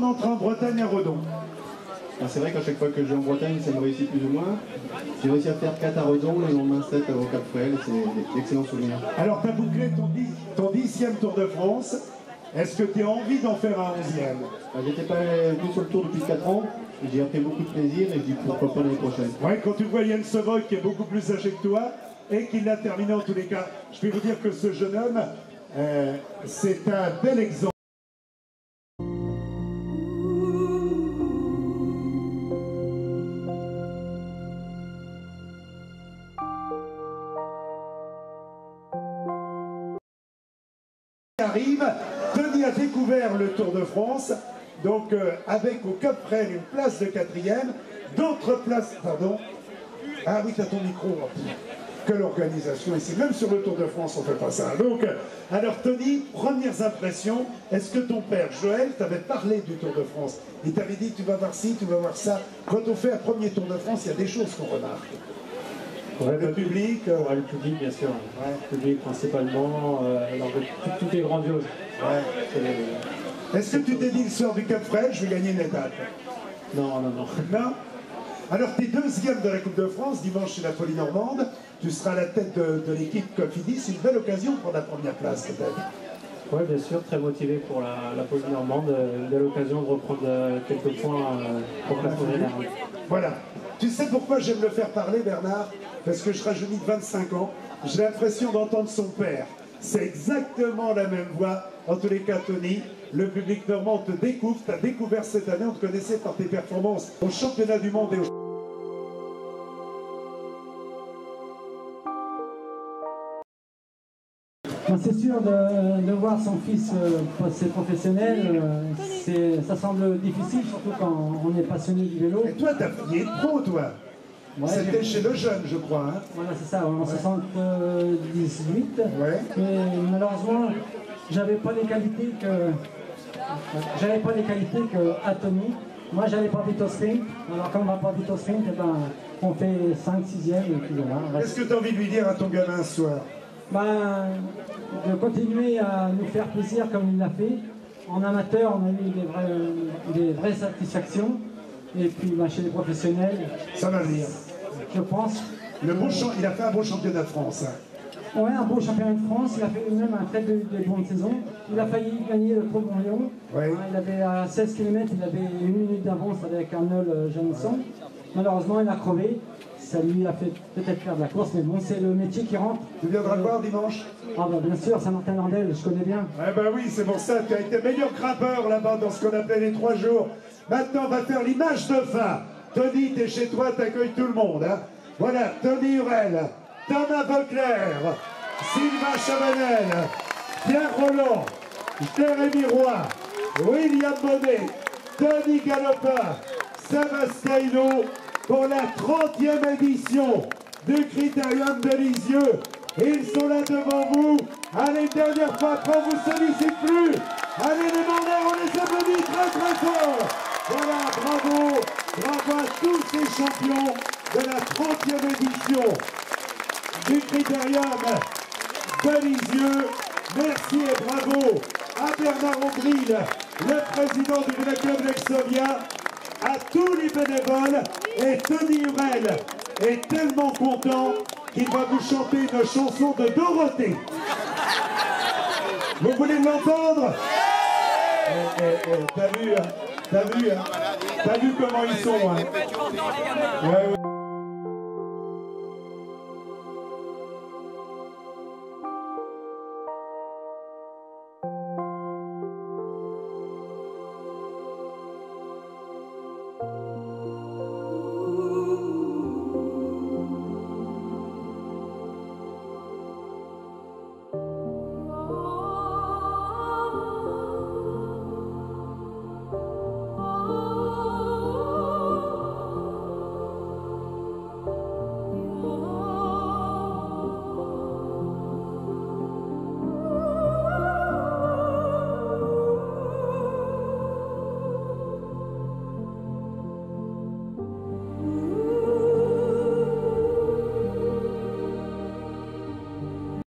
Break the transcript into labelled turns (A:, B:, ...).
A: ton entrée en Bretagne à Redon?
B: C'est vrai qu'à chaque fois que je vais en Bretagne, ça me réussit plus ou moins. J'ai réussi à faire 4 à Redon, le lendemain 7 au Cap Fréhel, c'est d'excellents souvenirs.
A: Alors, tu as bouclé ton 10e Tour de France. Est-ce que tu as envie d'en faire un 11e?
B: J'étais pas venu sur le Tour depuis 4 ans, j'ai pris beaucoup de plaisir et je dis pourquoi pas l'année prochaine.
A: Ouais, quand tu vois Yann Sevoy qui est beaucoup plus âgé que toi et qui l'a terminé en tous les cas, je peux vous dire que ce jeune homme, c'est un bel exemple. Arrive, Tony a découvert le Tour de France, donc avec au Cap Fréhel une place de 4e, d'autres places, pardon, ah oui, t'as ton micro, que l'organisation ici, même sur le Tour de France on fait pas ça. Donc, alors Tony, premières impressions, est-ce que ton père Joël t'avait parlé du Tour de France? Il t'avait dit tu vas voir ci, tu vas voir ça. Quand on fait un premier Tour de France, il y a des choses qu'on remarque.
C: Ouais,
A: le public,
C: le public, bien sûr. Ouais, le public principalement. Tout est grandiose.
A: Ouais. Est-ce que tu t'es dit le soir du Cap Fréhel, je vais gagner une étape?
C: Non, non, non.
A: Non? Alors, tu es 2e de la Coupe de France, dimanche chez la Folie Normande. Tu seras à la tête de l'équipe Cofidis. C'est une belle occasion pour la première place, peut-être.
C: Oui, bien sûr, très motivé pour la Folie Normande. Belle occasion de reprendre quelques points pour la Folie Normande.
A: Voilà. Tu sais pourquoi j'aime le faire parler, Bernard? Parce que je rajeunis de 25 ans. J'ai l'impression d'entendre son père. C'est exactement la même voix. En tous les cas, Tony, le public normand te découvre. Tu as découvert cette année, on te connaissait par tes performances au championnat du monde et au...
D: C'est sûr de voir son fils passer professionnel, ça semble difficile, surtout quand on est passionné du vélo.
A: Et toi, tu as payé pro, toi. Ouais, c'était chez le jeune, je crois. Hein.
D: Voilà, c'est ça, en 78.
A: Ouais.
D: Mais malheureusement, j'avais pas les qualités que à Tony. Moi, j'allais pas vite au sprint. Alors, quand on va pas vite au sprint, eh ben, on fait 5-6e et puis voilà.
A: Qu'est-ce que tu as envie de lui dire à ton gamin ce soir?
D: Ben, de continuer à nous faire plaisir comme il l'a fait. En amateur, on a eu des vraies satisfactions. Et puis ben, chez les professionnels,
A: ça va venir.
D: Je pense.
A: Il a fait un beau championnat de France. Hein.
D: Oui, un beau championnat de France. Il a fait même un très de bonne saison. Il a failli gagner le Tour de Lyon.
A: Ouais.
D: Il avait à 16 km, il avait 1 minute d'avance avec Arnold Janson. Malheureusement, il a crevé. Ça lui a fait peut-être perdre la course, mais bon, c'est le métier qui rentre.
A: Tu viendras le voir dimanche?
D: Ah bah bien sûr, Saint-Martin-Landelle, je connais bien.
A: Eh ben oui, c'est pour ça que tu as été meilleur grimpeur là-bas dans ce qu'on appelait les 3 jours. Maintenant, on va faire l'image de fin. Tony, t'es chez toi, t'accueilles tout le monde. Hein. Voilà, Tony Hurel, Thomas Vauclair, Sylvain Chabanel, Pierre Roland, Jérémy Roy, William Monet, Tony Galopin, Sébastien Hinault, pour la 30e édition du Critérium de Lisieux. Ils sont là devant vous. Allez, dernière fois, après on vous sollicite plus. Allez les mandats, on les applaudit très très fort. Voilà, bravo, bravo à tous ces champions de la 30e édition du Critérium de Lisieux. Merci et bravo à Bernard Ombril, le président du Vélo Club Lexovia, à tous les bénévoles, et Tony Hurel est tellement content qu'il va vous chanter une chanson de Dorothée. Vous voulez l'entendre? T'as vu comment ils sont, hein? Ouais, ouais.